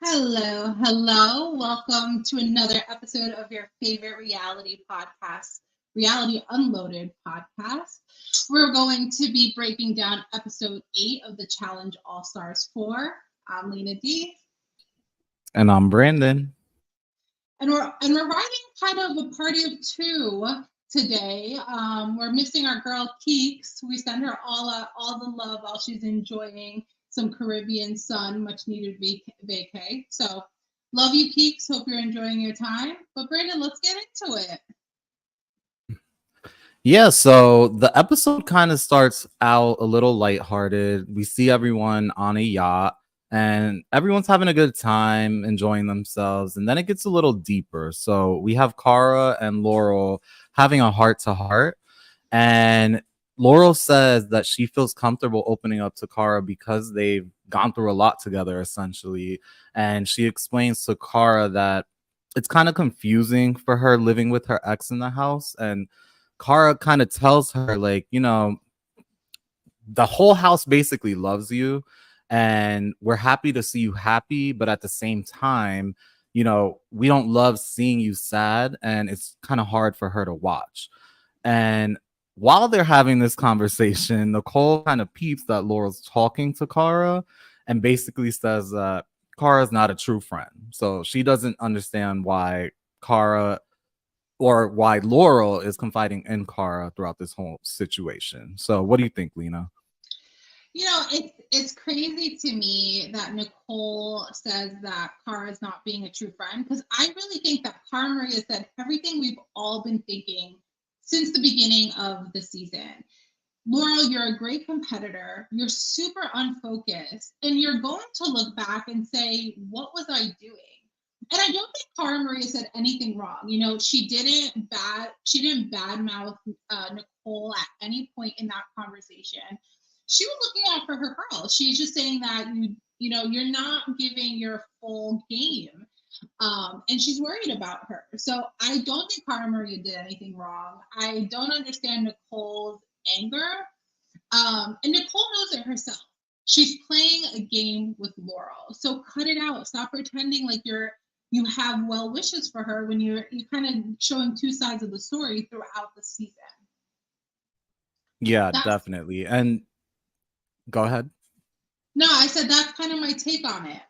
Hello, hello. Welcome to another episode of your favorite reality podcast, Reality Unloaded podcast. We're going to be breaking down episode 8 of the Challenge All Stars 4. I'm Lena D. And I'm Brandon. And we're riding kind of a party of two today. We're missing our girl Keeks. We send her all the love while she's enjoying some Caribbean sun, much needed vacay. So love you, Keeks. Hope you're enjoying your time. But Brandon, let's get into it. Yeah, so the episode kind of starts out a little lighthearted. We see everyone on a yacht and everyone's having a good time, enjoying themselves. And then it gets a little deeper. So we have Cara and Laurel having a heart to heart. And Laurel says that she feels comfortable opening up to Cara because they've gone through a lot together, essentially. And she explains to Cara that it's kind of confusing for her living with her ex in the house. And Cara kind of tells her, like, the whole house basically loves you and we're happy to see you happy. But at the same time, we don't love seeing you sad. And it's kind of hard for her to watch. And while they're having this conversation, Nicole kind of peeps that Laurel's talking to Cara and basically says that Cara's not a true friend. So she doesn't understand why Cara or why Laurel is confiding in Cara throughout this whole situation. So what do you think, Lena? It's crazy to me that Nicole says that Cara is not being a true friend, because I really think that Cara Maria said everything we've all been thinking since the beginning of the season. Laurel, you're a great competitor. You're super unfocused, and you're going to look back and say, "What was I doing?" And I don't think Cara Maria said anything wrong. She didn't badmouth Nicole at any point in that conversation. She was looking out for her girl. She's just saying that you're not giving your full game. And she's worried about her. So I don't think Cara Maria did anything wrong. I don't understand Nicole's anger. And Nicole knows it herself. She's playing a game with Laurel. So cut it out. Stop pretending like you have well wishes for her when you're kind of showing two sides of the story throughout the season. Yeah, That's definitely. And go ahead. No, I said that's kind of my take on it.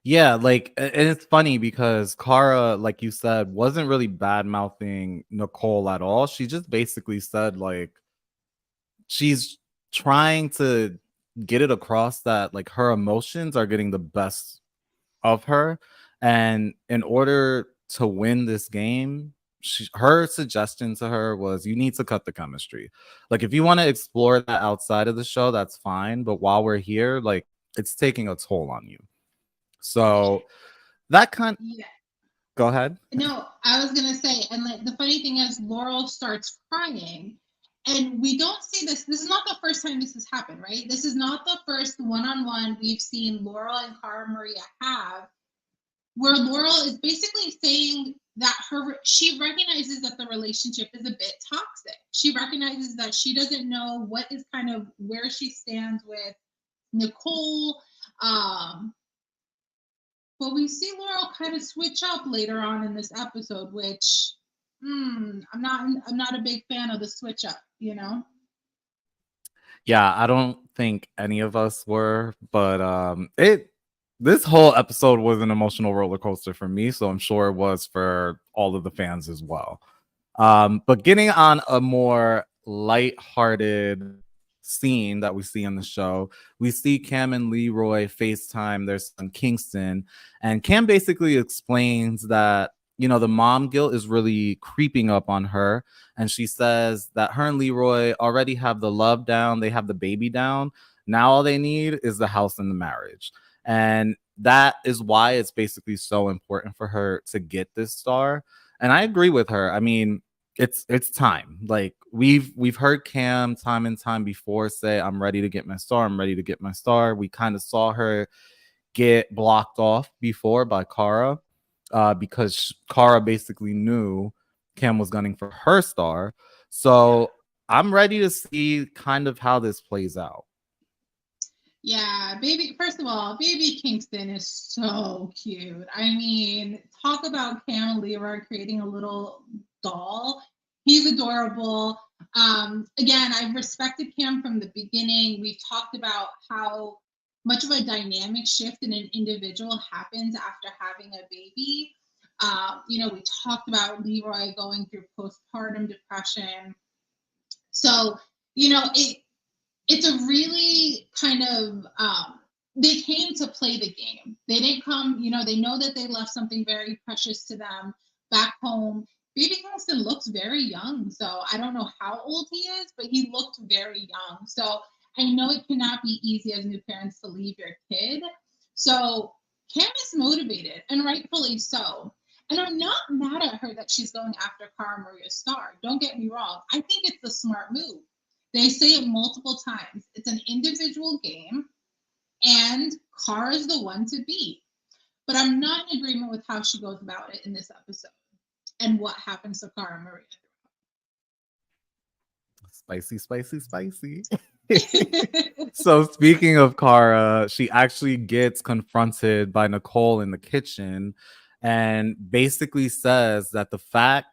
Yeah, like, and it's funny because Cara, like you said, wasn't really bad mouthing Nicole at all. She just basically said, like, she's trying to get it across that, like, her emotions are getting the best of her. And in order to win this game, her suggestion to her was, you need to cut the chemistry. Like, if you want to explore that outside of the show, that's fine. But while we're here, like, it's taking a toll on you. So that kind Yeah. go ahead. No, I was gonna say, and like the funny thing is, Laurel starts crying, and we don't see this. This is not the first time this has happened, right? This is not the first one-on-one we've seen Laurel and Cara Maria have, where Laurel is basically saying that she recognizes that the relationship is a bit toxic. She recognizes that she doesn't know what is kind of where she stands with Nicole. But we see Laurel kind of switch up later on in this episode, which I'm not a big fan of the switch up. Yeah, I don't think any of us were, but it this whole episode was an emotional roller coaster for me, so I'm sure it was for all of the fans as well. But getting on a more light-hearted scene that we see in the show, we see Cam and Leroy FaceTime their son Kingston, and Cam basically explains that the mom guilt is really creeping up on her, and she says that her and Leroy already have the love down, they have the baby down. Now all they need is the house and the marriage. And that is why it's basically so important for her to get this star. And I agree with her. I mean, it's time. Like, we've heard Cam time and time before say, I'm ready to get my star. I'm ready to get my star. We kind of saw her get blocked off before by Cara, because Cara basically knew Cam was gunning for her star. So I'm ready to see kind of how this plays out. Yeah, baby. First of all, baby Kingston is so cute. I mean, talk about Cam and Leroy creating a little doll. He's adorable. Again, I've respected Cam from the beginning. We've talked about how much of a dynamic shift in an individual happens after having a baby. We talked about Leroy going through postpartum depression. So, it's a really kind of they came to play the game. They didn't come, they know that they left something very precious to them back home. Baby Kingston looks very young, so I don't know how old he is, but he looked very young. So I know it cannot be easy as new parents to leave your kid. So Cam is motivated, and rightfully so. And I'm not mad at her that she's going after Cara Maria's star. Don't get me wrong. I think it's a smart move. They say it multiple times. It's an individual game, and Cara is the one to beat. But I'm not in agreement with how she goes about it in this episode and what happens to Cara Maria. Spicy, spicy, spicy. So speaking of Cara, she actually gets confronted by Nicole in the kitchen and basically says that the fact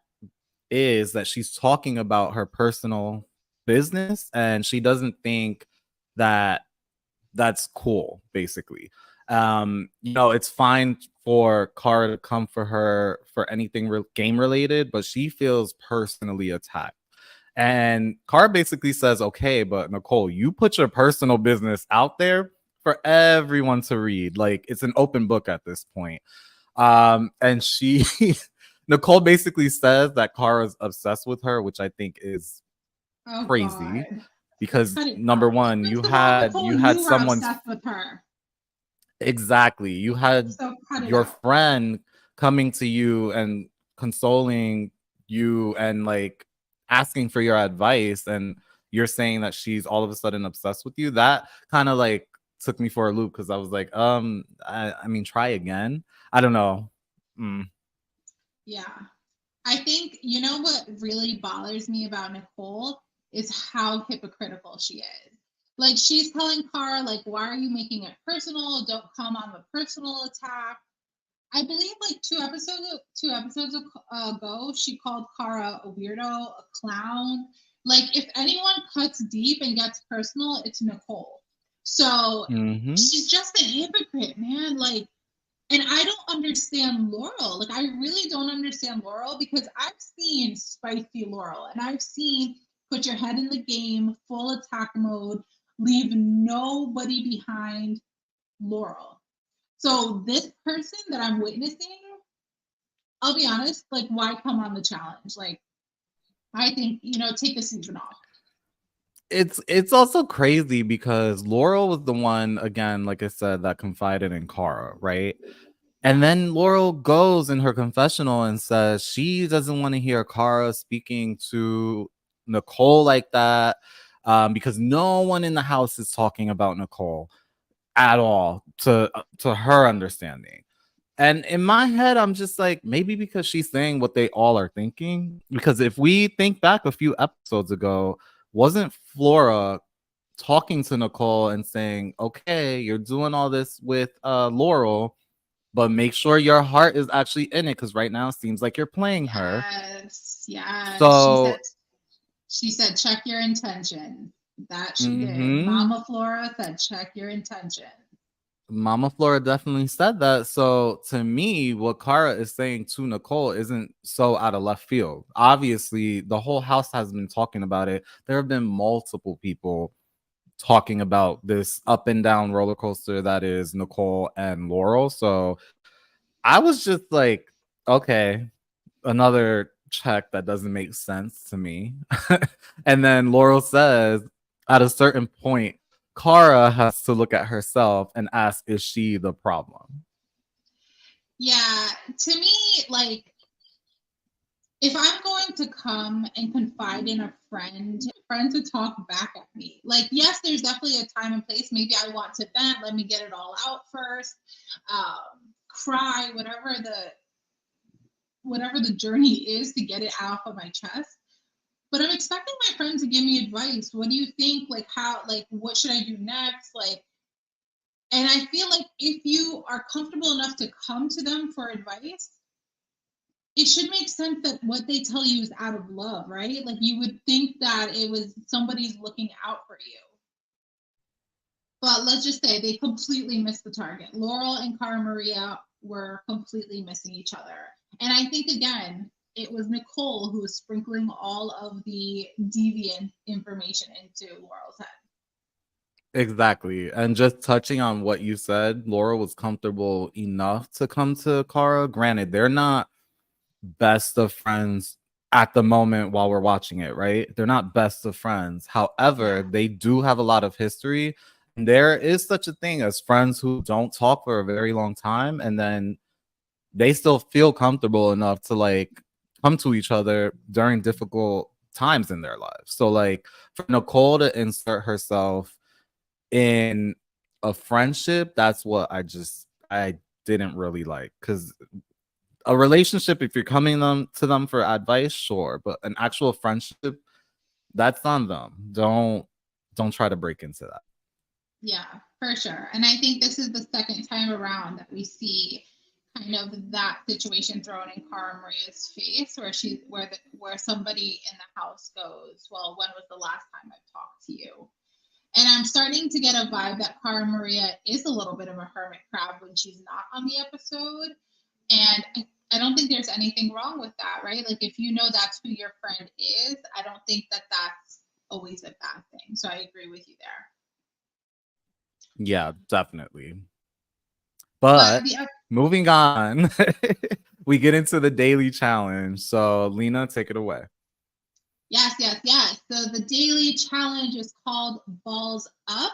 is that she's talking about her personal business and she doesn't think that that's cool, basically. It's fine for Cara to come for her for anything game related, but she feels personally attacked. And Cara basically says, okay, but Nicole, you put your personal business out there for everyone to read. Like it's an open book at this point. And she Nicole basically says that Cara's obsessed with her, which I think is Oh crazy God. because Cut it number out. one, First you of all, had Nicole you had knew how someone's obsessed with her. exactly. You had So cut it your out. friend coming to you and consoling you and like asking for your advice, and you're saying that she's all of a sudden obsessed with you. That kind of like took me for a loop because I was like, I mean, try again. I don't know. Mm. Yeah. I think, what really bothers me about Nicole is how hypocritical she is. Like, she's telling Cara, like, why are you making it personal? Don't come on the personal attack. I believe like two episodes ago, she called Cara a weirdo, a clown. Like if anyone cuts deep and gets personal, it's Nicole. So Hmm. she's just a hypocrite, man. Like, and I don't understand Laurel. Like, I really don't understand Laurel because I've seen spicy Laurel and I've seen put your head in the game, full attack mode, leave nobody behind Laurel. So this person that I'm witnessing, I'll be honest, like why come on the challenge? Like I think, take the season off. It's also crazy because Laurel was the one again, like I said, that confided in Cara, right? And Yeah. then Laurel goes in her confessional and says she doesn't want to hear Cara speaking to Nicole like that because no one in the house is talking about Nicole at all to her understanding. And in my head, I'm just like, maybe because she's saying what they all are thinking. Because if we think back a few episodes ago, wasn't Flora talking to Nicole and saying, okay, you're doing all this with Laurel, but make sure your heart is actually in it because right now it seems like you're playing her. Yes. Yes. She said So, she said check your intention. That she did. mm-hmm. Mama Flora said check your intention. Mama Flora definitely said that. So to me, what Cara is saying to Nicole isn't so out of left field. Obviously, the whole house has been talking about it. There have been multiple people talking about this up and down roller coaster that is Nicole and Laurel. So I was just like, okay, another check that doesn't make sense to me. And then Laurel says, at a certain point, Cara has to look at herself and ask, is she the problem? Yeah. To me, like if I'm going to come and confide in a friend to talk back at me. Like, yes, there's definitely a time and place. Maybe I want to vent. Let me get it all out first. Cry, whatever the journey is to get it out of my chest. But I'm expecting my friend to give me advice. What do you think? Like how like what should I do next? Like And I feel like if you are comfortable enough to come to them for advice, it should make sense that what they tell you is out of love, right? Like you would think that it was somebody's looking out for you. But let's just say they completely missed the target. Laurel and Cara Maria were completely missing each other. And I think, again, it was Nicole who was sprinkling all of the deviant information into Laurel's head. Exactly. And just touching on what you said, Laura was comfortable enough to come to Cara. Granted, they're not best of friends at the moment while we're watching it, right? They're not best of friends. However, Yeah. they do have a lot of history. And there is such a thing as friends who don't talk for a very long time and then they still feel comfortable enough to like come to each other during difficult times in their lives. So like for Nicole to insert herself in a friendship, that's what I didn't really like, because a relationship, if you're coming to them for advice, sure, but an actual friendship, that's on them. Don't try to break into that. Yeah, for sure. And I think this is the second time around that we see kind of that situation thrown in Cara Maria's face, where somebody in the house goes, "Well, when was the last time I talked to you?" And I'm starting to get a vibe that Cara Maria is a little bit of a hermit crab when she's not on the episode. And I don't think there's anything wrong with that, right? Like, if you know that's who your friend is, I don't think that that's always a bad thing. So I agree with you there. Yeah, definitely. But But moving on, we get into the daily challenge. So Lena, take it away. yes, yes, yes. So the daily challenge is called Balls Up.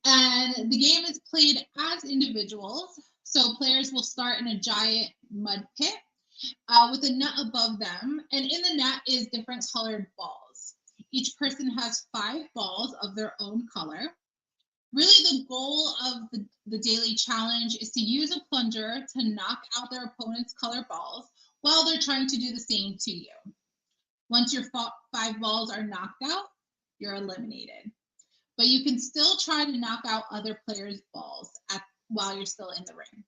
And the game is played as individuals. So players will start in a giant mud pit with a net above them. And in the net is different colored balls. Each person has 5 balls of their own color. Really, the goal of the daily challenge is to use a plunger to knock out their opponent's color balls while they're trying to do the same to you. Once your 5 balls are knocked out, you're eliminated. But you can still try to knock out other players' balls while you're still in the ring.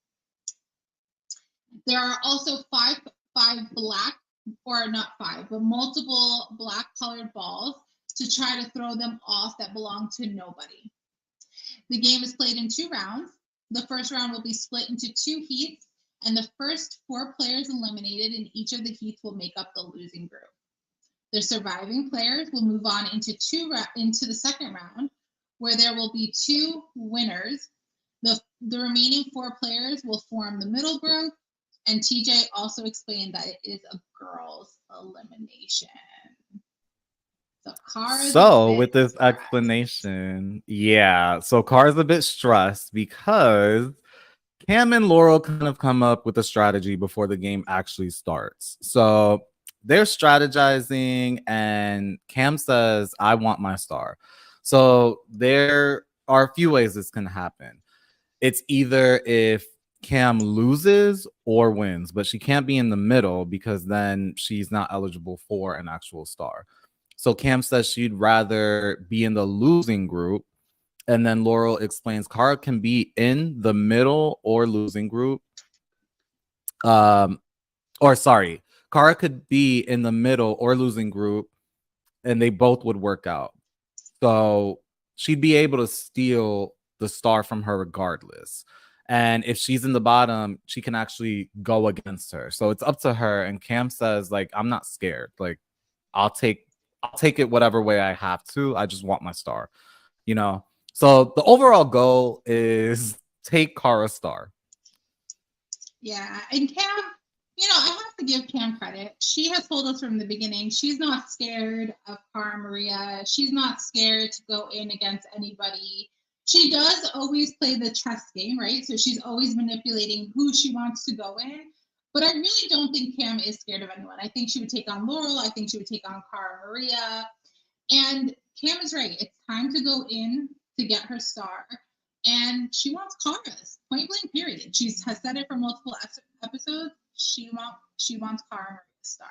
There are also five black, or not five, but multiple black colored balls to try to throw them off that belong to nobody. The game is played in 2 rounds. The first round will be split into 2 heats, and the first 4 players eliminated in each of the heats will make up the losing group. The surviving players will move on into the second round, where there will be 2 winners. The remaining 4 players will form the middle group, and TJ also explained that it is a girls' elimination. So Cara's a So bit with this stressed. explanation, yeah. So Car's a bit stressed because Cam and Laurel kind of come up with a strategy before the game actually starts. So they're strategizing, and Cam says, I want my star. So there are a few ways this can happen. It's either if Cam loses or wins, but she can't be in the middle because then she's not eligible for an actual star. So Cam says she'd rather be in the losing group. And then Laurel explains Cara can be in the middle or losing group. Um, or sorry, Cara could be in the middle or losing group, and they both would work out. So she'd be able to steal the star from her regardless. And if she's in the bottom, she can actually go against her. So it's up to her. And Cam says, like, I'm not scared. Like, I'll take it whatever way I have to. I just want my star, you know. So the overall goal is take Kara's star. Yeah, and Cam, I have to give Cam credit. She has told us from the beginning she's not scared of Cara Maria. She's not scared to go in against anybody. She does always play the chess game, right? So she's always manipulating who she wants to go in. But I really don't think Cam is scared of anyone. I think she would take on Laurel. I think she would take on Cara Maria. And Cam is right. It's time to go in to get her star. And she wants Kara's, point blank, period. She has said it for multiple episodes. She wants Cara Maria's star.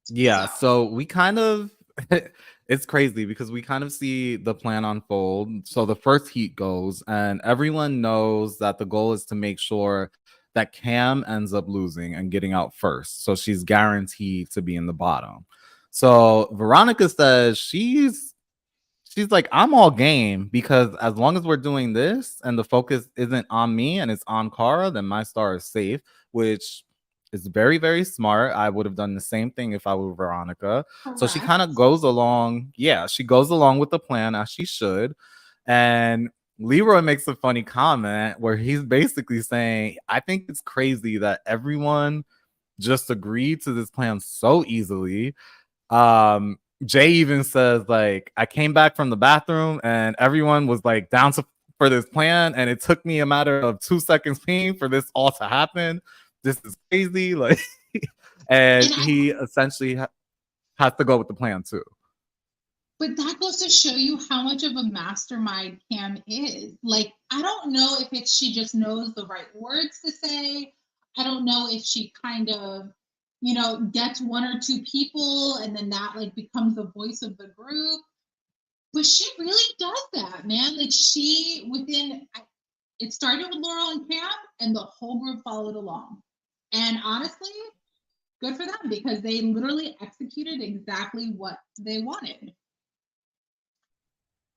Yeah, So so we kind of It's crazy because we kind of see the plan unfold. So the first heat goes, and everyone knows that the goal is to make sure that Cam ends up losing and getting out first. So she's guaranteed to be in the bottom. So Veronica says she's like, I'm all game because as long as we're doing this and the focus isn't on me and it's on Cara, then my star is safe, which is very, very smart. I would have done the same thing if I were Veronica. So she kind of Correct. goes along. Yeah, she goes along with the plan as she should. And Leroy makes a funny comment where he's basically saying, I think it's crazy that everyone just agreed to this plan so easily. Jay even says like I came back from the bathroom and everyone was like down for this plan, and it took me a matter of 2 seconds for this all to happen. This is crazy, like, and And I he essentially has to go with the plan too. But that goes to show you how much of a mastermind Cam is. Like, I don't know if it's she just knows the right words to say. I don't know if she kind of, gets one or two people and then that like becomes the voice of the group. But she really does that, man. Like she within it started with Laurel and Cam and the whole group followed along. And honestly, good for them because they literally executed exactly what they wanted.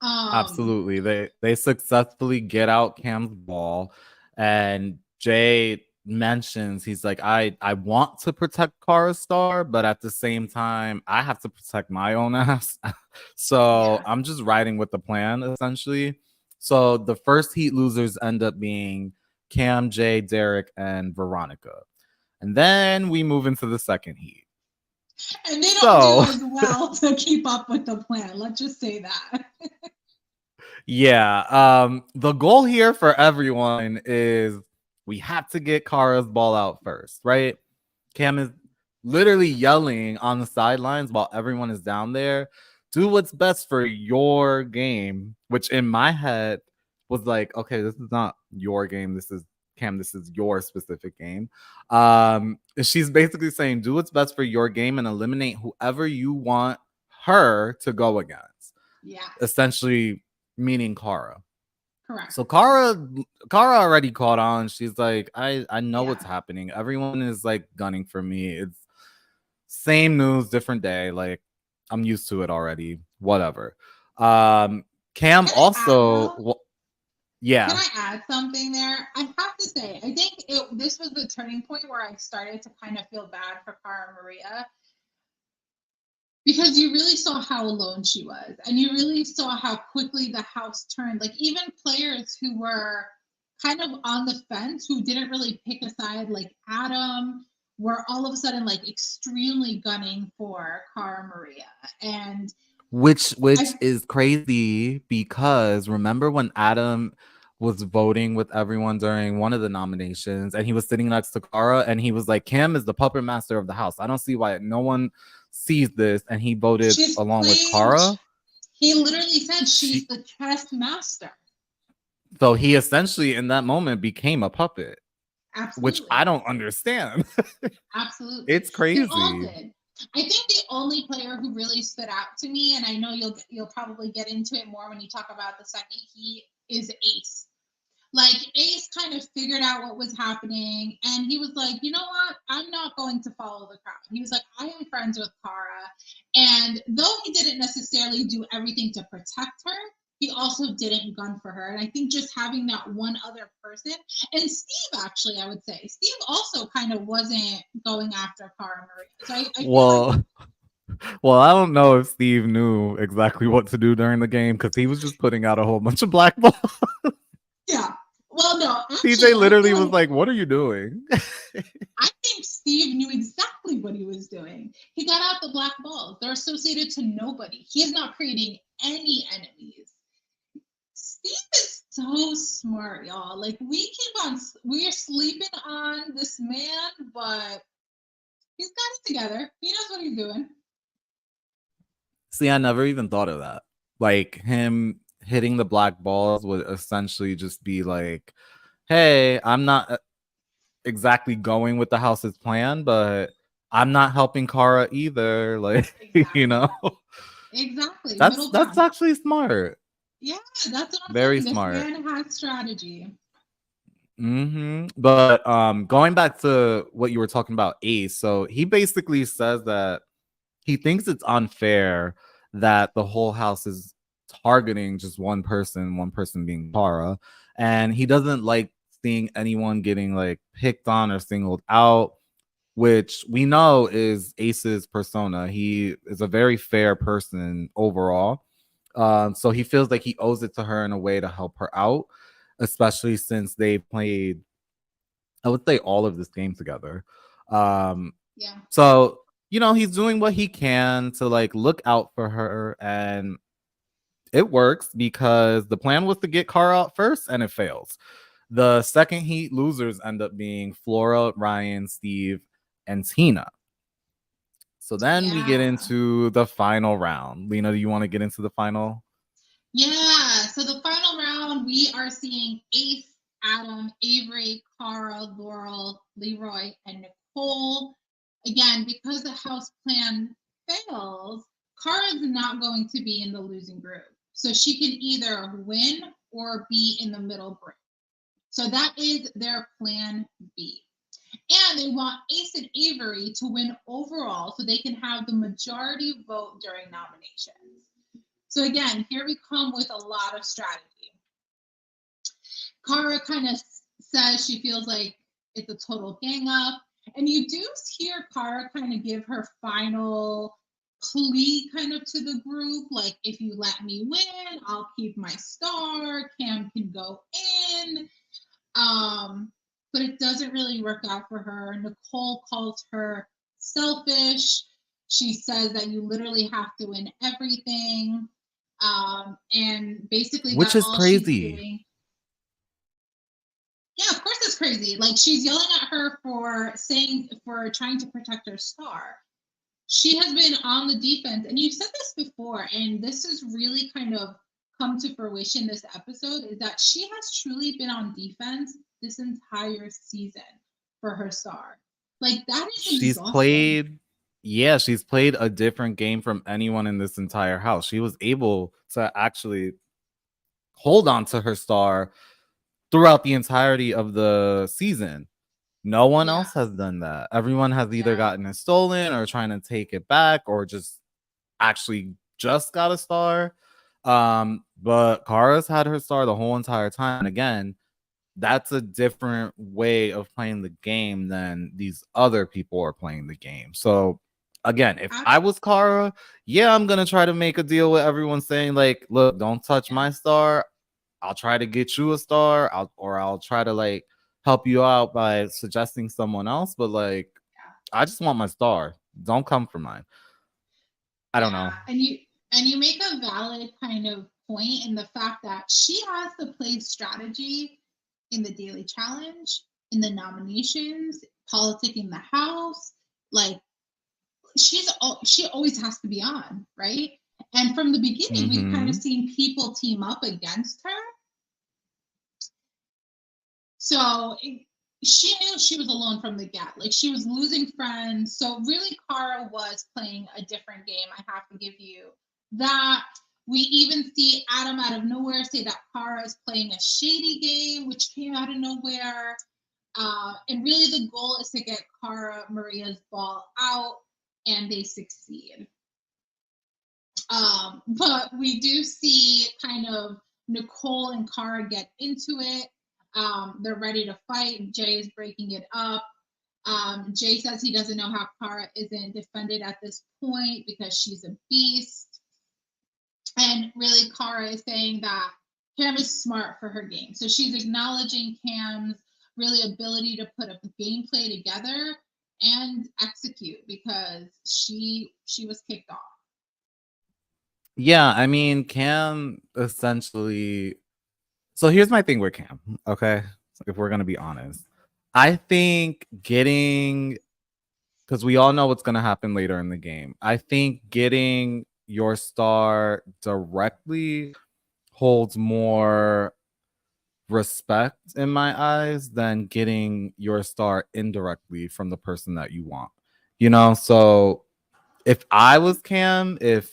Um, Absolutely. They successfully get out Cam's ball, and Jay mentions he's like, I want to protect Kara's star, but at the same time, I have to protect my own ass. So yeah. I'm just riding with the plan essentially. So the first heat losers end up being Cam, Jay, Derek, and Veronica. And then we move into the second heat. And they don't do So as well to keep up with the plan. Let's just say that. yeah. The goal here for everyone is we have to get Kara's ball out first, right? Cam is literally yelling on the sidelines while everyone is down there. Do what's best for your game, which in my head was like, okay, this is not your game. This is Cam, this is your specific game. She's basically saying, do what's best for your game and eliminate whoever you want her to go against. Yes, Essentially meaning Cara. correct. So Cara already caught on. She's like, I know what's Yeah. happening. Everyone is like gunning for me. It's same news, different day. Like I'm used to it already. Whatever. Cam Can I add also, though? Can yeah, I add something there? I have to say, I think this was the turning point where I started to kind of feel bad for Cara Maria because you really saw how alone she was and you really saw how quickly the house turned. Like even players who were kind of on the fence who didn't really pick a side, like Adam, were all of a sudden like extremely gunning for Cara Maria. And which I is crazy because remember when Adam was voting with everyone during one of the nominations and he was sitting next to Cara and he was like, Cam is the puppet master of the house. I don't see why no one sees this, and he voted she's along with playing, Cara. he literally said she's She the chess master. So he essentially in that moment became a puppet, which I Absolutely. don't understand. Absolutely. It's They all crazy. did. I think the only player who really stood out to me, and I know you'll probably get into it more when you talk about the second heat, is Ace. Like Ace kind of figured out what was happening, and he was like, you know what? I'm not going to follow the crowd. He was like, I am friends with Cara, and though he didn't necessarily do everything to protect her, he also didn't gun for her. And I think just having that one other person, and Steve actually, I would say, Steve also kind of wasn't going after Cara Maria. So I feel like Well, well, I don't know if Steve knew exactly what to do during the game because he was just putting out a whole bunch of black balls. yeah. Well, no, TJ actually, I literally feel was like like, "What are you doing?" I think Steve knew exactly what he was doing. He got out the black balls. They're associated to nobody. He is not creating any enemies. Steve is so smart, y'all. Like we're sleeping on this man, but he's got it together. He knows what he's doing. See, I never even thought of that. Like him hitting the black balls would essentially just be like, "Hey, I'm not exactly going with the house's plan, but I'm not helping Kara either." Like, you Exactly. know. Exactly. That's Middle that's ground. actually smart. Yeah, that's what I'm Very saying. This smart. man has strategy. But going back to what you were talking about, Ace. So he basically says that he thinks it's unfair that the whole house is targeting just one person being Cara, and he doesn't like seeing anyone getting like picked on or singled out, which we know is Ace's persona. He is a very fair person overall. So he feels like he owes it to her in a way to help her out, especially since they played, I would say, all of this game together. Um, Yeah. so he's doing what he can to like look out for her, and it works because the plan was to get Car out first, and it fails. The second heat losers end up being Flora, Ryan, Steve, and Tina. So then we get Yeah. into the final round. Lena, do you want to get into the final? Yeah. So the final round, we are seeing Ace, Adam, Avery, Cara, Laurel, Leroy, and Nicole. Again, because the house plan fails, Cara's not going to be in the losing group. So she can either win or be in the middle group. So that is their plan B. And they want Ace and Avery to win overall so they can have the majority vote during nominations. So again, here we come with a lot of strategy. Cara kind of says she feels like it's a total gang up. And you do hear Cara kind of give her final plea kind of to the group, like, if you let me win, I'll keep my star. Cam can go in. But it doesn't really work out for her. Nicole calls her selfish. She says that you literally have to win everything. And basically, Which that is all she's crazy. doing. Yeah, of course it's crazy. Like, she's yelling at her for trying to protect her star. She has been on the defense, and you've said this before, and this has really kind of come to fruition this episode, is that she has truly been on defense this entire season for her star. Like, that is She's exhausting. played, yeah, she's played a different game from anyone in this entire house. She was able to actually hold on to her star throughout the entirety of the season. No one Yeah, else has done that. Everyone has either yeah, gotten it stolen or trying to take it back or actually just got a star. But Kara's had her star the whole entire time. And again, that's a different way of playing the game than these other people are playing the game. So again, if I was Kara, yeah, I'm gonna try to make a deal with everyone saying, like, look, don't touch yeah, my star. I'll try to get you a star. I'll try to like help you out by suggesting someone else. But like, I just want my star. Don't come for mine. I don't yeah. know. And you make a valid kind of point in the fact that she has to play strategy in the daily challenge, in the nominations, politicking the house. Like, she always has to be on, right? And from the beginning, we've kind of Mm-hmm. seen people team up against her. So she knew she was alone from the get. Like, she was losing friends. So really, Cara was playing a different game. I have to give you that. We even see Adam out of nowhere say that Cara is playing a shady game, which came out of nowhere. And really, the goal is to get Cara Maria's ball out, and they succeed. But we do see kind of Nicole and Cara get into it. They're ready to fight. Jay is breaking it up. Jay says he doesn't know how Cara isn't defended at this point because she's a beast. And really, Cara is saying that Cam is smart for her game. So she's acknowledging Cam's really ability to put a gameplay together and execute because she was kicked off. Yeah, I mean, Cam essentially. So here's my thing with Cam. Okay, if we're gonna be honest, I think getting, because we all know what's gonna happen later in the game. I think getting your star directly holds more respect in my eyes than getting your star indirectly from the person that you want. So if I was Cam, if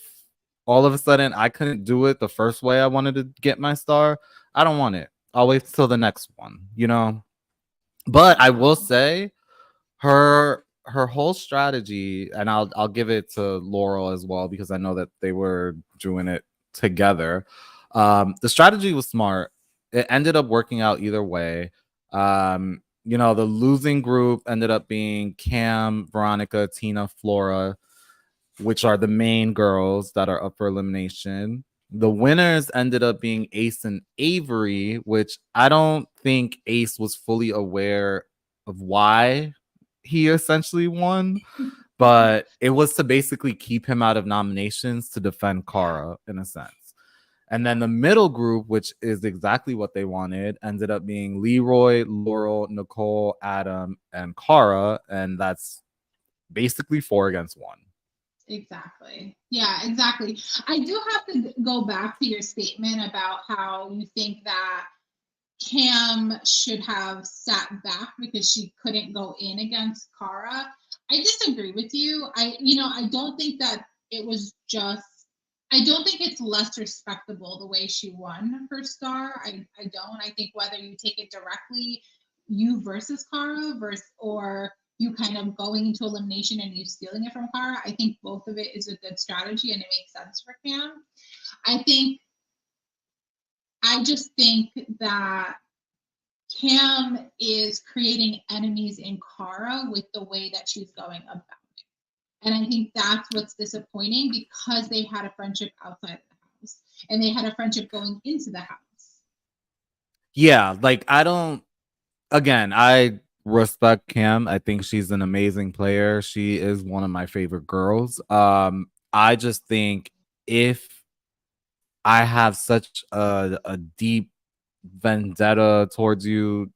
all of a sudden I couldn't do it the first way I wanted to get my star, I don't want it. I'll wait till the next one, you know? But I will say her whole strategy, and I'll give it to Laurel as well because I know that they were doing it together. The strategy was smart. It ended up working out either way. You know, the losing group ended up being Cam, Veronica, Tina, Flora, which are the main girls that are up for elimination. The winners ended up being Ace and Avery, which I don't think Ace was fully aware of why he essentially won, but it was to basically keep him out of nominations to defend Yeah. Cara in a sense. And then the middle group, which is exactly what they wanted, ended up being Leroy, Laurel, Nicole, Adam, and Cara. And that's basically 4 against 1. Exactly. Yeah, exactly. I do have to go back to your statement about how you think that Cam should have sat back because she couldn't go in against Cara. I disagree with you. I don't think that it was just. I don't think it's less respectable the way she won her star. I don't. I think whether you take it directly, you versus Cara, versus or you kind of going into elimination and you stealing it from Cara, I think both of it is a good strategy and it makes sense for Cam. I think. I just think that Cam is creating enemies in Cara with the way that she's going about it. And I think that's what's disappointing because they had a friendship outside of the house and they had a friendship going into the house. Yeah, like I don't again, I respect Cam. I think she's an amazing player. She is one of my favorite girls. I just think if I have such a deep vendetta towards you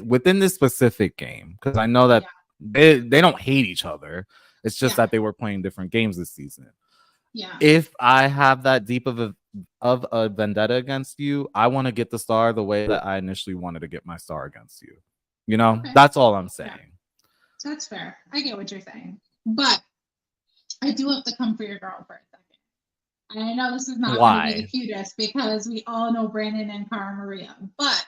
within this specific game, because I know that Yeah. they don't hate each other. It's just Yeah. that they were playing different games this season. Yeah. If I have that deep of a vendetta against you, I want to get the star the way that I initially wanted to get my star against you. You know, Okay. that's all I'm Yeah. saying. That's fair. I get what you're saying. But I do have to come for your girl for a second. And I know this is not going to be the Why? cutest because we all know Brandon and Cara Maria. But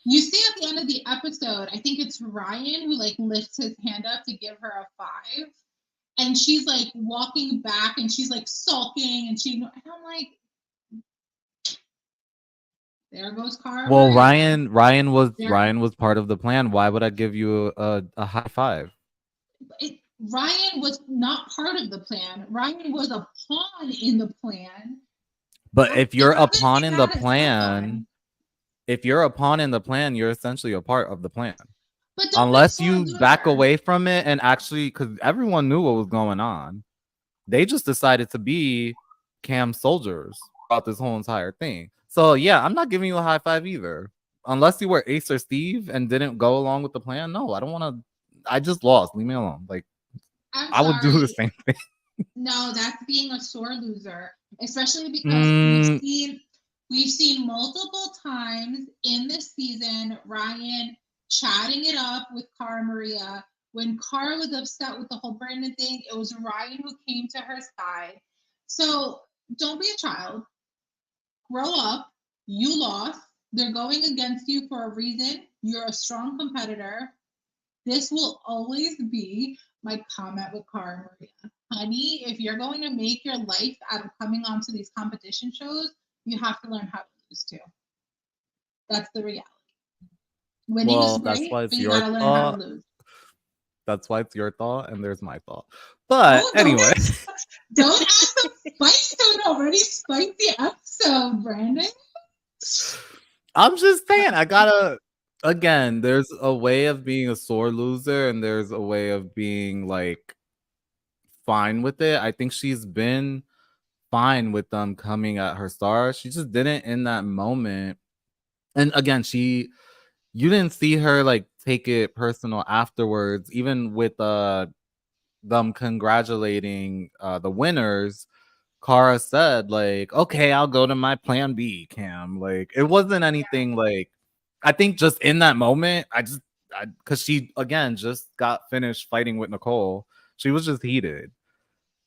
you see at the end of the episode, I think it's Ryan who like lifts his hand up to give her a 5. And she's like walking back and she's like sulking and I'm like, there goes Cara Well, Maria. There, Ryan was part of the plan. Why would I give you a high five? Ryan was not part of the plan. Ryan was a pawn in the plan. But if If you're we're a gonna pawn take in the that as plan, someone, if you're a pawn in the plan, you're essentially a part of the plan. but don't be a Unless sore you back loser. away from it and actually, because everyone knew what was going on, they just decided to be Cam soldiers throughout this whole entire thing. So yeah, I'm not giving you a high five either. Unless you were Ace or Steve and didn't go along with the plan. No, I don't want to. I just lost. Leave me alone. Like I'm I would do the sorry. same thing. No, that's being a sore loser, especially because Mm, we've seen multiple times in this season Ryan chatting it up with Cara Maria. When Cara was upset with the whole Brandon thing, it was Ryan who came to her side. So don't be a child. Grow up. You lost. They're going against you for a reason. You're a strong competitor. This will always be my comment with Cara Maria. Honey, if you're going to make your life out of coming onto these competition shows, you have to learn how to lose too. That's the reality. Winning is well, that's great, why but it's you your got to learn how to thought. lose. That's why it's your thought, and there's my thought. But Oh, anyway, don't add the spice to an already spicy episode, Brandon. I'm just saying, I gotta. Again, there's a way of being a sore loser, and there's a way of being like fine with it. I think she's been fine with them coming at her star. She just didn't in that moment. And again, you didn't see her like take it personal afterwards, even with them congratulating the winners. Cara said, like, okay, I'll go to my plan B, Cam. Like, it wasn't anything like I think just in that moment, because she again just got finished fighting with Nicole. She was just heated.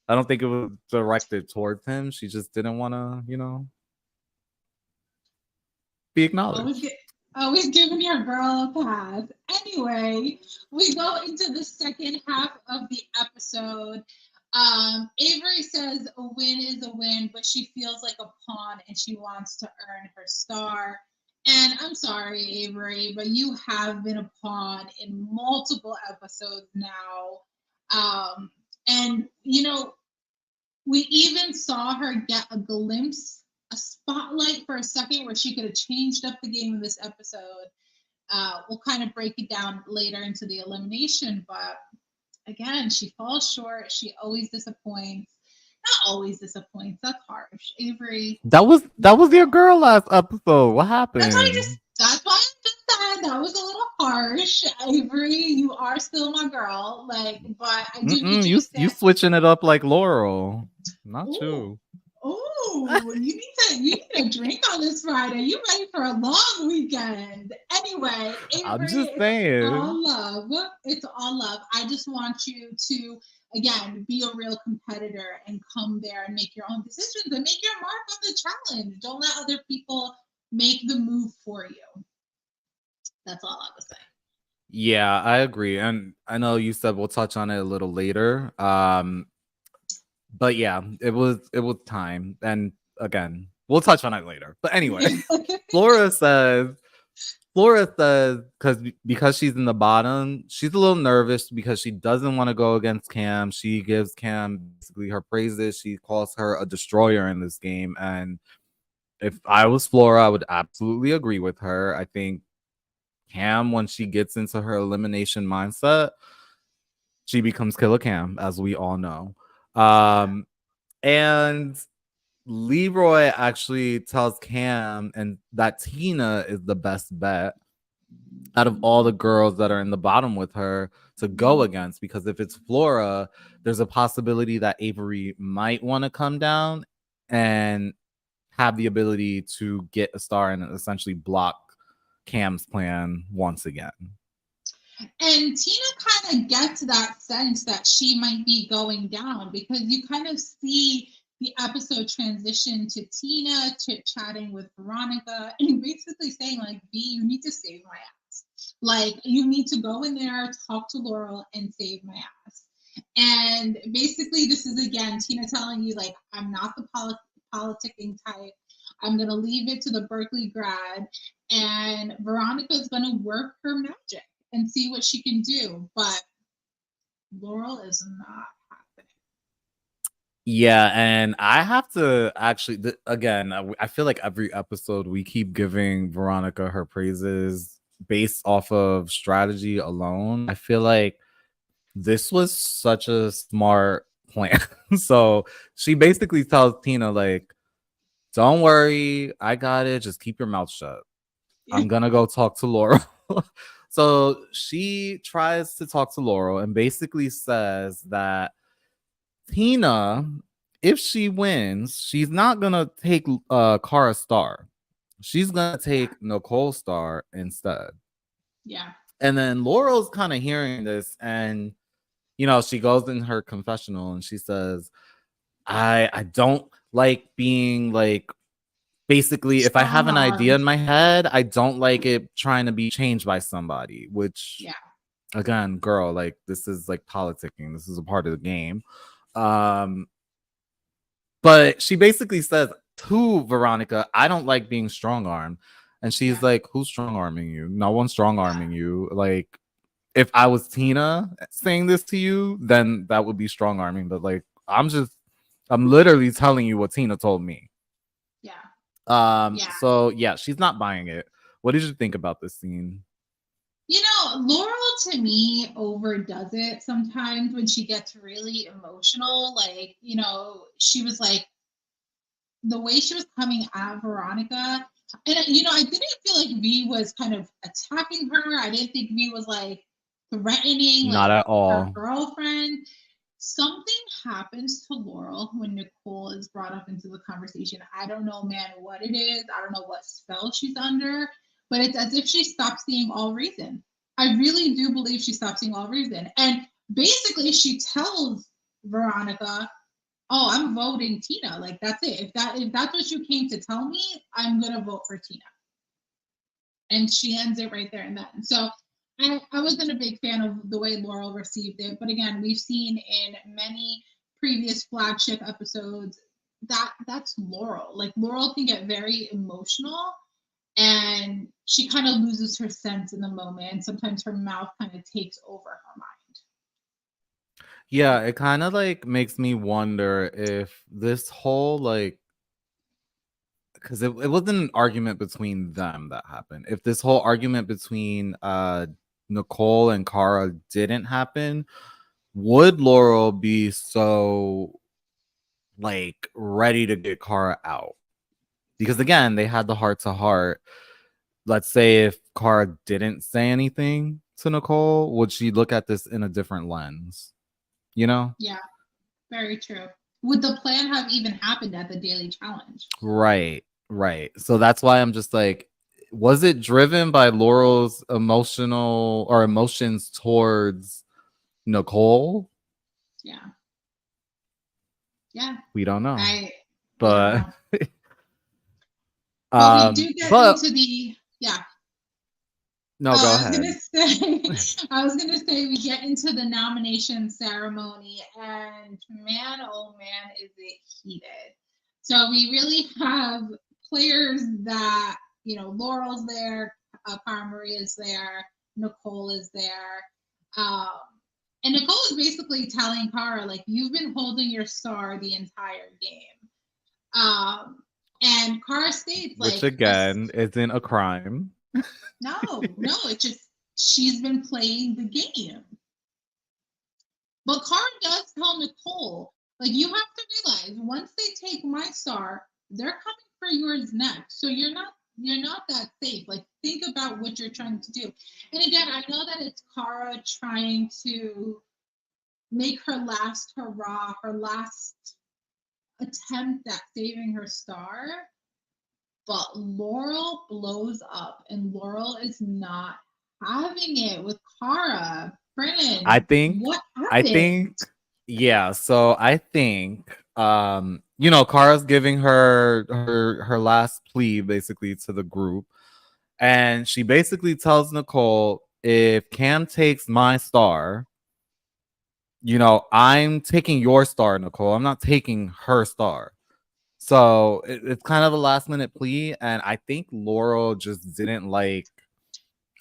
I don't think it was directed towards him. She just didn't want to, be Always acknowledged. get always giving your girl a pass. Anyway, we go into the second half of the episode. Avery says a win is a win, but she feels like a pawn and she wants to earn her star. And I'm sorry, Avery, but you have been a pawn in multiple episodes now. And we even saw her get a glimpse, a spotlight for a second where she could have changed up the game in this episode. We'll kind of break it down later into the elimination, but again, she falls short. She always disappoints. Not always disappoints. That's harsh. Avery, That was your girl last episode. What that's why I happened? just that's why I just said that was a little harsh. Avery, you are still my girl. Like, but I do need Mm-mm, you to you stand. switching it up like Laurel. Not Ooh, you. ooh, you need a drink on this Friday. You ready for a long weekend? Anyway, I'm Avery, just it's saying. all love. It's all love. I just want you to again be a real competitor and come there and make your own decisions and make your mark on the challenge. Don't let other people make the move for you. That's all I was saying. Yeah, I agree. And I know you said we'll touch on it a little later. But yeah, it was time. And again, we'll touch on it later. But anyway, Flora says because she's in the bottom, she's a little nervous because she doesn't want to go against Cam. She gives Cam basically her praises. She calls her a destroyer in this game. And if I was Flora, I would absolutely agree with her. I think Cam, when she gets into her elimination mindset, she becomes Killer Cam, as we all know. Yeah. And Leroy actually tells Cam and that Tina is the best bet out of all the girls that are in the bottom with her to go against, because if it's Flora, there's a possibility that Avery might want to come down and have the ability to get a star and essentially block Cam's plan once again. And Tina kind of gets that sense that she might be going down because you kind of see the episode transition to Tina chatting with Veronica and basically saying, like, B, you need to save my ass. Like, you need to go in there, talk to Laurel, and save my ass. And basically, this is again Tina telling you, like, I'm not the politicking type. I'm going to leave it to the Berkeley grad, and Veronica's going to work her magic and see what she can do. But Laurel is not happening. Yeah, and I have to actually again. I feel like every episode we keep giving Veronica her praises based off of strategy alone. I feel like this was such a smart plan. So she basically tells Tina like, "Don't worry, I got it. Just keep your mouth shut. I'm gonna go talk to Laurel." So she tries to talk to Laurel and basically says that Tina, if she wins, she's not gonna take Cara Star. She's gonna Yeah. take Nicole Star instead. Yeah. And then Laurel's kind of hearing this, and she goes in her confessional and she says, I don't like being like, basically, if I have Strong an idea armed. in my head, I don't like it trying to be changed by somebody, which Yeah. again, girl, like this is like politicking. This is a part of the game. Um, But she basically says to Veronica, I don't like being strong armed. And she's Yeah. like, who's strong arming you? No one's strong Yeah. arming you. Like, if I was Tina saying this to you, then that would be strong arming. But like, I'm literally telling you what Tina told me. Yeah. Yeah. So yeah, she's not buying it. What did you think about this scene? Laurel to me overdoes it sometimes when she gets really emotional. Like, she was like, the way she was coming at Veronica. And, I didn't feel like V was kind of attacking her. I didn't think V was like threatening, Not like at her all. girlfriend. Something happens to Laurel when Nicole is brought up into the conversation. I don't know, man, what it is. I don't know what spell she's under, but it's as if she stopped seeing all reason. I really do believe she stopped seeing all reason. And basically, she tells Veronica, oh, I'm voting Tina. Like that's it. If that's what you came to tell me, I'm gonna vote for Tina. And she ends it right there and then. So I wasn't a big fan of the way Laurel received it, but again, we've seen in many previous flagship episodes that that's Laurel. Like Laurel can get very emotional and she kind of loses her sense in the moment. And sometimes her mouth kind of takes over her mind. Yeah, it kind of like makes me wonder if this whole like because it wasn't an argument between them that happened. If this whole argument between Nicole and Cara didn't happen, would Laurel be so like ready to get Cara out? Because again, they had the heart to heart. Let's say if Cara didn't say anything to Nicole, would she look at this in a different lens? You know? Yeah, very true. Would the plan have even happened at the daily challenge? Right, right. So that's why I'm just like, was it driven by Laurel's emotional or emotions towards Nicole? Yeah. Yeah. We don't know. We don't But know. But we do get but into the yeah. no, go I was gonna ahead. say, I was gonna say we get into the nomination ceremony, and man, oh man, is it heated! So we really have players that Laurel's there, Cara Maria is there, Nicole is there, um, and Nicole is basically telling Cara like you've been holding your star the entire game, and Cara states Which like again isn't a crime. no, it's just she's been playing the game. But Cara does tell Nicole, like, you have to realize once they take my star, they're coming for yours next. So you're not that safe. Like, think about what you're trying to do. And again, I know that it's Cara trying to make her last hurrah, her last attempt at saving her star. But Laurel blows up, and Laurel is not having it with Cara. I Brennan, think what I happened? think yeah, so I think Kara's giving her last plea basically to the group, and she basically tells Nicole, if Cam takes my star, I'm taking your star, Nicole. I'm not taking her star. So it's kind of a last minute plea, and I think Laurel just didn't like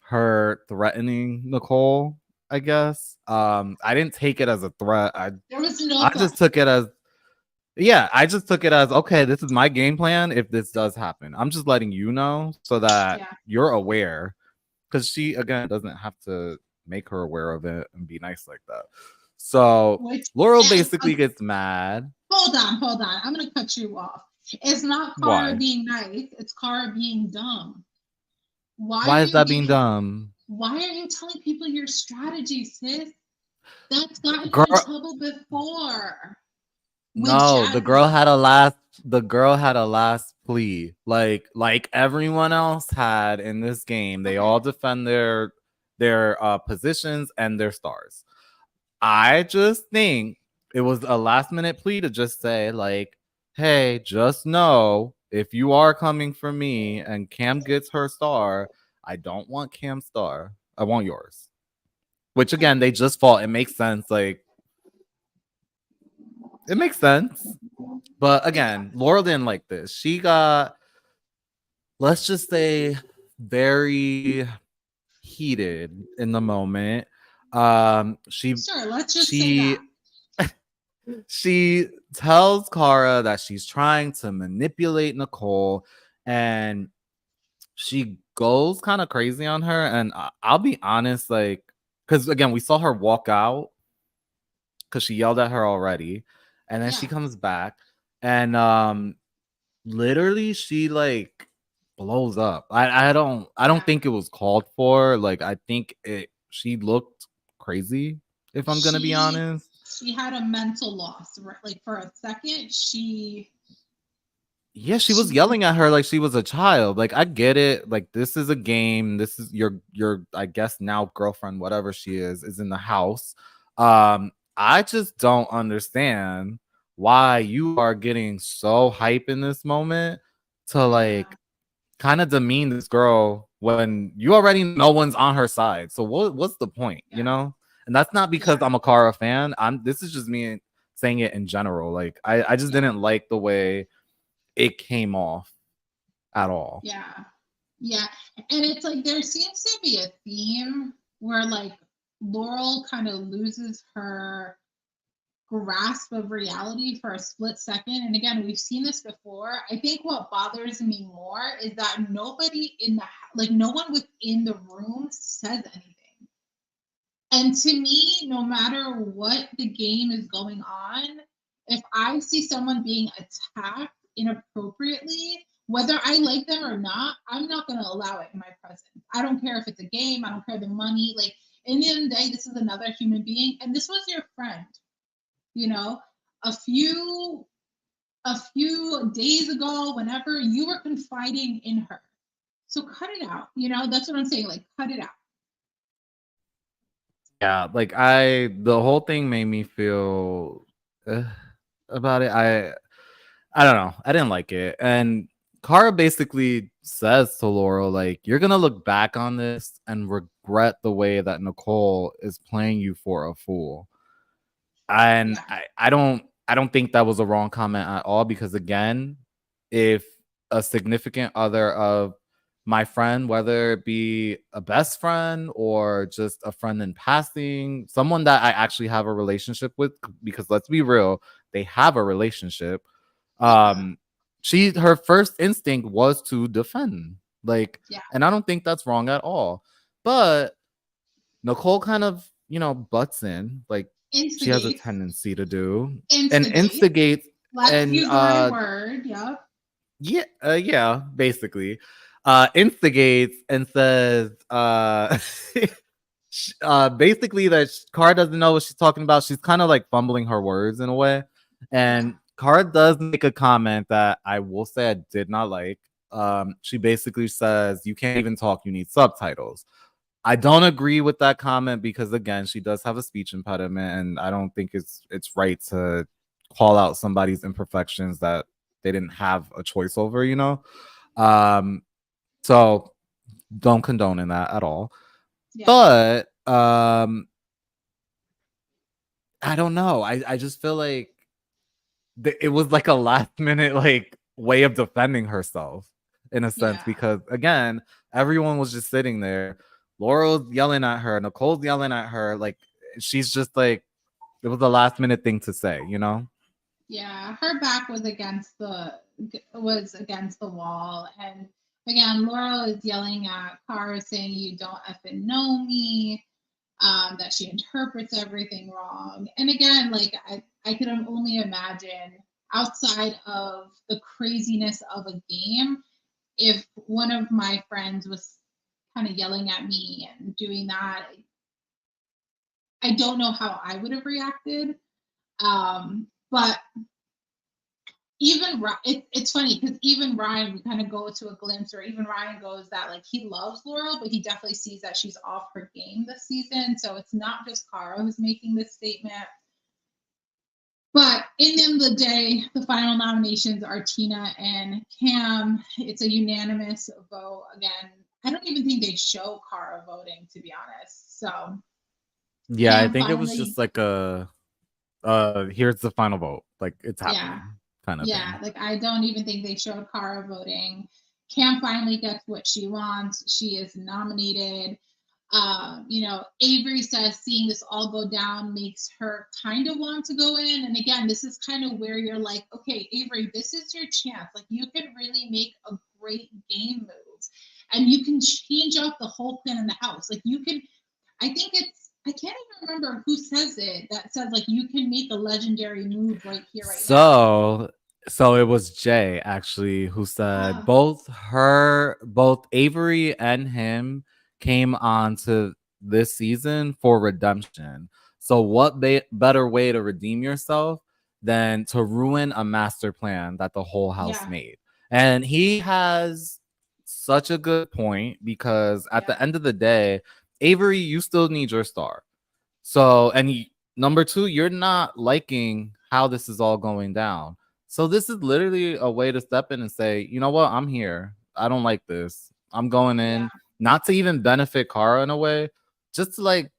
her threatening Nicole. I guess I didn't take it as a threat. There was no I threat. just took it as yeah, I just took it as okay, this is my game plan if this does happen. I'm just letting you know so that Yeah. you're aware. Because she again doesn't have to make her aware of it and be nice like that. So Which Laurel and basically gets mad. hold on. I'm gonna cut you off. It's not Cara Why? being nice, it's Cara being dumb. Why Why are is you that being giving dumb? why are you telling people your strategy, sis? That's gotten you in Girl, trouble before. With no, Jasmine. the girl had a last plea. Like everyone else had in this game. They Okay. all defend their positions and their stars. I just think it was a last minute plea to just say, like, hey, just know if you are coming for me and Cam gets her star, I don't want Cam's star. I want yours. Which Okay. again, they just fought. It makes sense. Like, it makes sense. But Makes again, sense. Laurel didn't like this. She got, let's just say, very heated in the moment. She Sure, let's just say she that. she tells Cara that she's trying to manipulate Nicole, and she goes kind of crazy on her. And I'll be honest, like, because again, we saw her walk out because she yelled at her already, and then she Yeah. comes back, and literally she like blows up. I don't Yeah. think it was called for. Like, I think it she looked crazy, if I'm gonna be She honest. she had a mental loss. Right? Like for a second, Yeah, she was she yelling at her like she was a child. Like, I get it. Like, this is a game. This is your I guess now girlfriend, whatever she is in the house. I just don't understand why you are getting so hype in this moment to Yeah. like kind of demean this girl when you already know no one's on her side. So what's the point, you Yeah. know? And that's not because Yeah. I'm a Cara fan. This is just me saying it in general. Like I just Yeah. didn't like the way it came off at all. Yeah. Yeah. And it's like there seems to be a theme where like Laurel kind of loses her grasp of reality for a split second. And again, we've seen this before. I think what bothers me more is that nobody in the like no one within the room says anything. And to me, no matter what the game is going on, if I see someone being attacked inappropriately, whether I like them or not, I'm not going to allow it in my presence. I don't care if it's a game, I don't care the money. Like, in the end of the day, this is another human being, and this was your friend. You know, a few days ago, whenever you were confiding in her, so cut it out. That's what I'm saying. Like, cut it out. Yeah, like the whole thing made me feel about it. I don't know. I didn't like it. And Cara basically says to Laurel, like, you're gonna look back on this and regret the way that Nicole is playing you for a fool. And Yeah, I don't think that was a wrong comment at all, because again, if a significant other of my friend, whether it be a best friend or just a friend in passing, someone that I actually have a relationship with, because let's be real, they have a relationship. yeah, Um, her first instinct was to defend, like, yeah. and I don't think that's wrong at all. But Nicole kind of, butts in, like she has a Instigates, tendency to do, and instigates. instigates, Let's and use the right word. Yep. yeah, basically, instigates and says, basically that Cara doesn't know what she's talking about. She's kind of like fumbling her words in a way, Yeah. and Cara does make a comment that I will say I did not like. She basically says, "You can't even talk; you need subtitles." I don't agree with that comment because again, she does have a speech impediment, and I don't think it's right to call out somebody's imperfections that they didn't have a choice over, Um, so don't condone in that at all. Yeah. But I don't know. I just feel like it was like a last minute like way of defending herself in a sense, Yeah. because again, everyone was just sitting there. Laurel's yelling at her, Nicole's yelling at her, like she's just like, it was a last minute thing to say. Yeah. Her back was against the wall, and again, Laurel is yelling at Cara, saying, "You don't effing know me." That she interprets everything wrong. And again, like I could only imagine outside of the craziness of a game, if one of my friends was kind of yelling at me and doing that, I don't know how I would have reacted. But it's funny because even Ryan, we kind of go to a glimpse, or even Ryan goes that like he loves Laurel, but he definitely sees that she's off her game this season. So it's not just Cara who's making this statement. But in the end of the day, the final nominations are Tina and Cam. It's a unanimous vote. Again, I don't even think they show Cara voting, to be honest. So Yeah, I Cam think it was just finally, like a here's the final vote, like it's yeah, happening kind of yeah, thing. like I don't even think they showed Cara voting. Cam finally gets what she wants. She is nominated. Avery says seeing this all go down makes her kind of want to go in. And again, this is kind of where you're like, okay, Avery, this is your chance. Like, you can really make a great game move, and you can change out the whole plan in the house. Like, you can, I think I can't even remember who says it that says, like, you can make a legendary move right here, right now. So so it was Jay actually who said Ah, both Avery and him came on to this season for redemption. So what better way to redeem yourself than to ruin a master plan that the whole house yeah, made? And he has such a good point, because at yeah, the end of the day, Avery, you still need your star. So, and Number two, you're not liking how this is all going down. So this is literally a way to step in and say, you know what, I'm here. I don't like this. I'm going Yeah, in, not to even benefit Kara in a way, just to like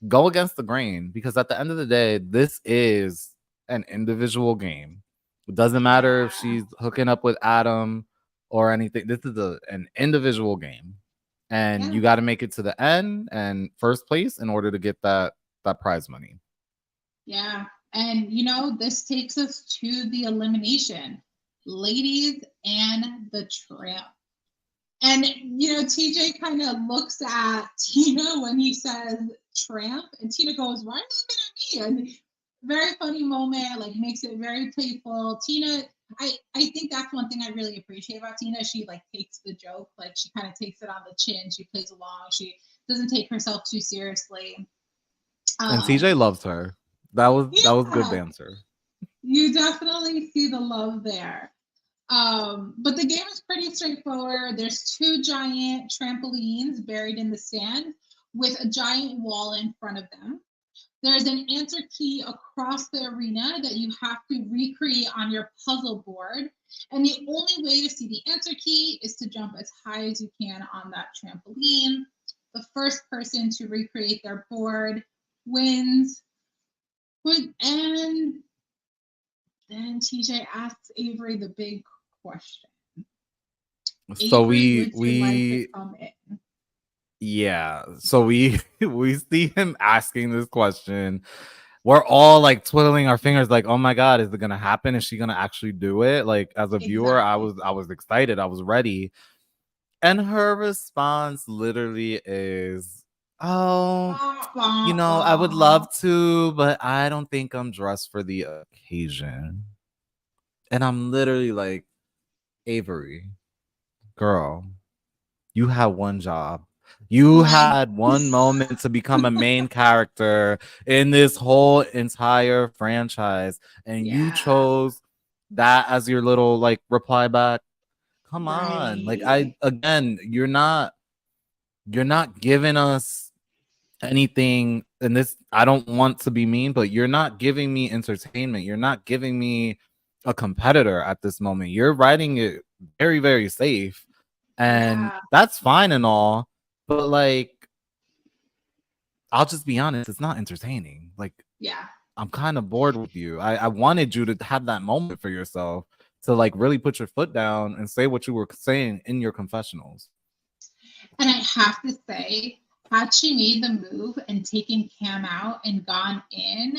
go against the grain. Because at the end of the day, this is an individual game. It doesn't matter if yeah, she's hooking up with Adam or anything. This is an individual game. And yeah, you got to make it to the end and first place in order to get that prize money. yeah. And you know, this takes us to the elimination. Ladies and the tramp. And you know, TJ kind of looks at Tina when he says tramp, and Tina goes, "Why are you looking at me?" And very funny moment, like makes it very playful. Tina, I think that's one thing I really appreciate about Tina. She like takes the joke, like she kind of takes it on the chin. She plays along. She doesn't take herself too seriously. And TJ Um, loves her. That was good yeah, banter. you definitely see the love there. But the game is pretty straightforward. There's two giant trampolines buried in the sand with a giant wall in front of them. There's an answer key across the arena that you have to recreate on your puzzle board. And the only way to see the answer key is to jump as high as you can on that trampoline. The first person to recreate their board wins. And then TJ asks Avery the big question. So Avery, we would you like to we come in? yeah. So we we see him asking this question. We're all like twiddling our fingers, like, oh my god, is it gonna happen? Is she gonna actually do it? Like, as a viewer, I Exactly. was I was excited, I was ready. And her response literally is, oh, Bah, bah, I would love bah. to, but I don't think I'm dressed for the occasion. And I'm literally like, Avery, girl, you had one job. You Like, had one moment to become a main character in this whole entire franchise, and you yeah, chose that as your little like reply back. Come on. Like, right. you're not giving us anything, and this, I don't want to be mean, but you're not giving me entertainment. You're not giving me a competitor at this moment. You're writing it very, very safe. And Yeah, that's fine and all, but like, I'll just be honest, it's not entertaining. Like, yeah. I'm kind of bored with you. I wanted you to have that moment for yourself to like really put your foot down and say what you were saying in your confessionals. And I have to say, had she made the move and taken Cam out and gone in,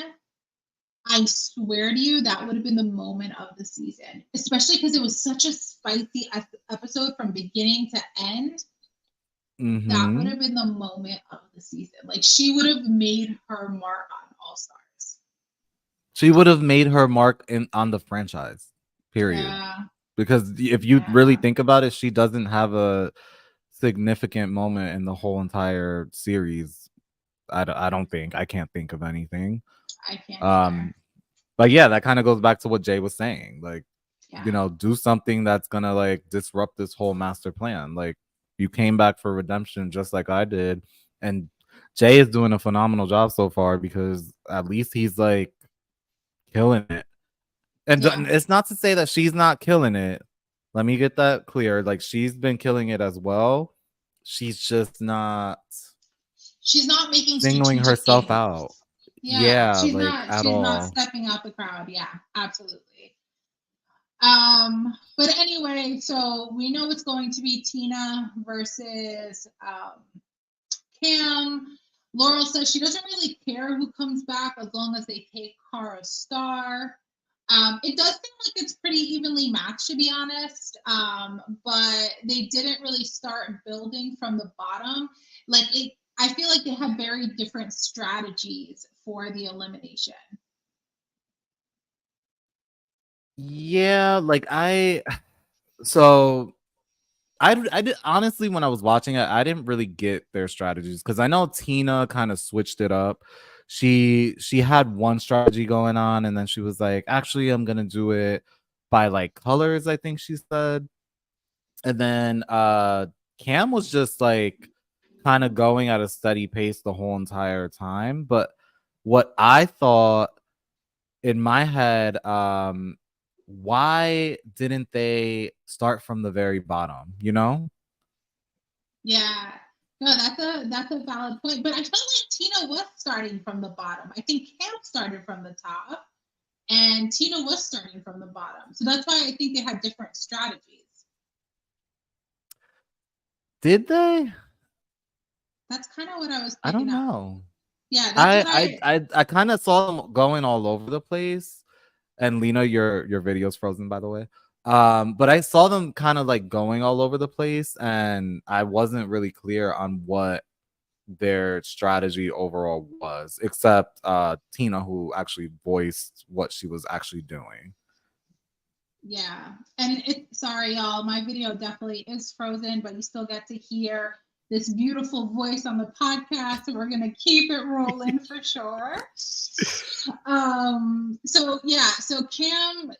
I swear to you, that would have been the moment of the season, especially because it was such a spicy episode from beginning to end. That would Mm-hmm. have been the moment of the season. Like she would have made her mark on All Stars. She would have made her mark in on the franchise, period. Yeah, Because if you really yeah, think about it, she doesn't have a significant moment in the whole entire series. I don't think, I can't think of anything. I can't either. Um, but yeah, that kind of goes back to what Jay was saying. Like, Yeah, do something that's gonna like disrupt this whole master plan. Like, you came back for redemption just like I did, and Jay is doing a phenomenal job so far because at least he's like killing it. And yeah. it's not to say that she's not killing it. Let me get that clear. Like, she's been killing it as well. She's just not She's not making singling strategic herself games. out. Yeah, Yeah, she's like not. at She's not all. stepping out the crowd. Yeah, absolutely. But anyway, so we know it's going to be Tina versus Cam. Laurel says she doesn't really care who comes back as long as they take Kara's star. It does seem like it's pretty evenly matched, to be honest. But they didn't really start building from the bottom. Like it, I feel like they had very different strategies for the elimination. Yeah, like so I did honestly, when I was watching it, I didn't really get their strategies because I know Tina kind of switched it up. She had one strategy going on, and then she was like, actually, I'm gonna do it by like colors, I think she said. And then Cam was just like kind of going at a steady pace the whole entire time. But what I thought in my head, why didn't they start from the very bottom, you know? Yeah. No, that's a valid point. But I felt like Tina was starting from the bottom. I think Cam started from the top and Tina was starting from the bottom. So that's why I think they had different strategies. Did they? That's kind of what I was I don't picking up. know. Yeah, that's what I I. I I, I kind of saw them going all over the place. And Lena, your video's frozen, by the way. But I saw them kind of like going all over the place, and I wasn't really clear on what their strategy overall was, except Tina, who actually voiced what she was actually doing. Yeah. And sorry, y'all, my video definitely is frozen, but you still get to hear this beautiful voice on the podcast. So we're gonna keep it rolling for sure. So yeah, so Cam,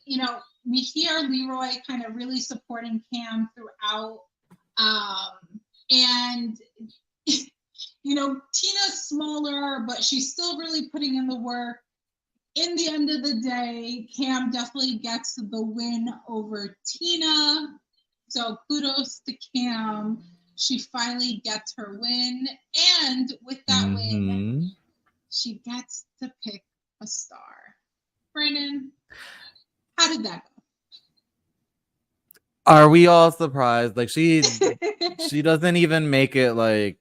we hear Leroy kind of really supporting Cam throughout. And Tina's smaller, but she's still really putting in the work. In the end of the day, Cam definitely gets the win over Tina. So kudos to Cam. She finally gets her win. And with that win, she gets to pick a star. Brandon, how did that go? Are we all surprised? Like she doesn't even make it like,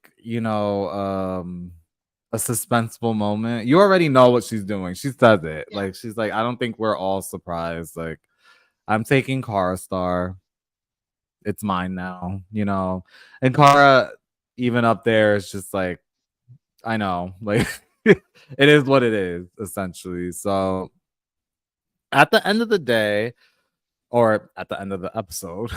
a suspenseful moment. You already know what she's doing. She says it. Yeah. Like she's like, I don't think we're all surprised. Like, I'm taking Cara Star. It's mine now, And Cara, even up there, is just like, I know, like it is what it is, essentially. So at the end of the day, or at the end of the episode,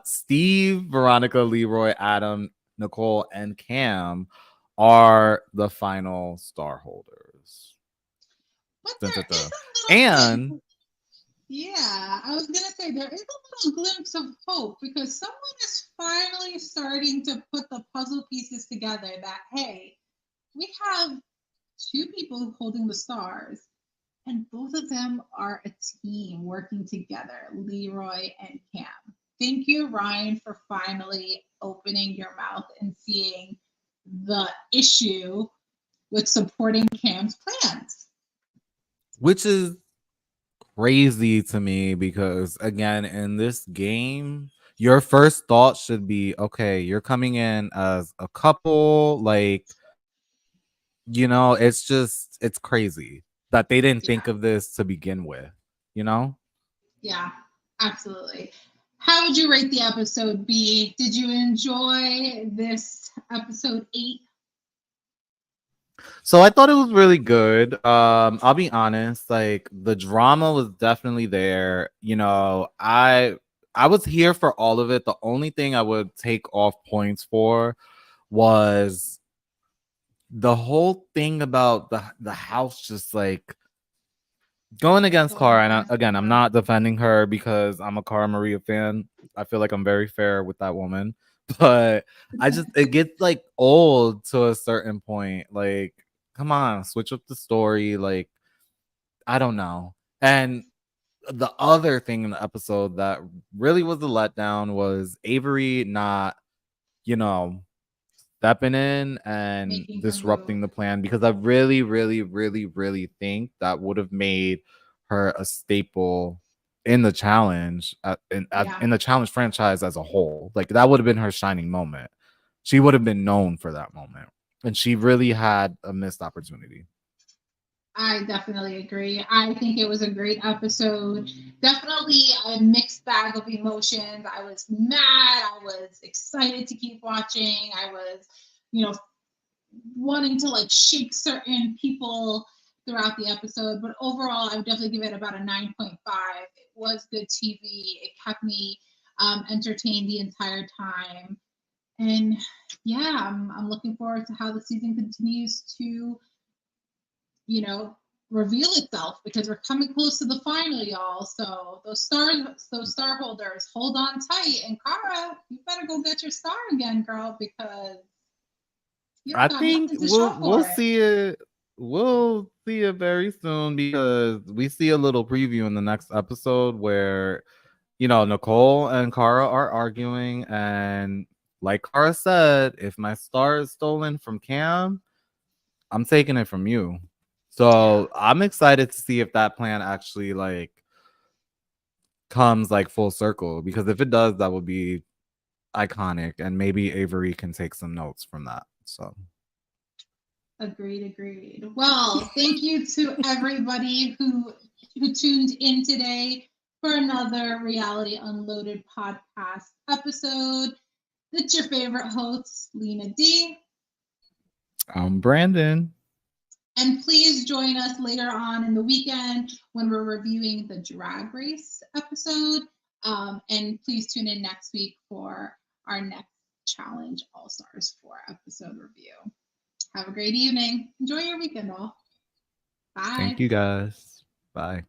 Steve, Veronica, Leroy, Adam, Nicole, and Cam are the final star holders. But there is a And little. Yeah, I was gonna say there is a little glimpse of hope because someone is finally starting to put the puzzle pieces together that hey, we have two people holding the stars, and both of them are a team working together, Leroy and Cam. Thank you, Ryan, for finally opening your mouth and seeing the issue with supporting Cam's plans. which is crazy to me because again, in this game, your first thought should be, okay, you're coming in as a couple, like, it's crazy that they didn't Yeah. think of this to begin with, you know? Yeah, absolutely. How would you rate the episode, B? Did you enjoy this episode 8? So I thought it was really good. I'll be honest, like the drama was definitely there. I was here for all of it. The only thing I would take off points for was the whole thing about the house just like going against Going Cara. And against again, I'm her. not defending her because I'm a Cara Maria fan. I feel like I'm very fair with that woman, but it gets like old to a certain point. Like, come on, switch up the story. Like, I don't know. And the other thing in the episode that really was a letdown was Avery not, you know, stepping in and Making her move. disrupting the plan, because I really, really, really, really think that would have made her a staple in the challenge, Yeah, in the challenge franchise as a whole. Like that would have been her shining moment. She would have been known for that moment, and she really had a missed opportunity. I definitely agree. I think it was a great episode. Definitely a mixed bag of emotions. I was mad. I was excited to keep watching. I was, you know, wanting to like shake certain people throughout the episode. But overall, I would definitely give it about a 9.5. It was good TV. It kept me entertained the entire time. And yeah, I'm looking forward to how the season continues to, you know, reveal itself because we're coming close to the final, y'all. So those star holders, hold on tight. And Cara, you better go get your star again, girl, because you I don't got think nothing to show we'll for it. see it. we'll see it very soon because we see a little preview in the next episode where, Nicole and Cara are arguing. And like Cara said, if my star is stolen from Cam, I'm taking it from you. Yeah. So I'm excited to see if that plan actually like comes like full circle, because if it does, that would be iconic, and maybe Avery can take some notes from that. So Agreed. Well, thank you to everybody who tuned in today for another Reality Unloaded podcast episode. It's your favorite host, Lena D. I'm Brandon. And please join us later on in the weekend when we're reviewing the Drag Race episode. And please tune in next week for our next Challenge All Stars 4 episode review. Have a great evening. Enjoy your weekend, all. Bye. Thank you guys. Bye.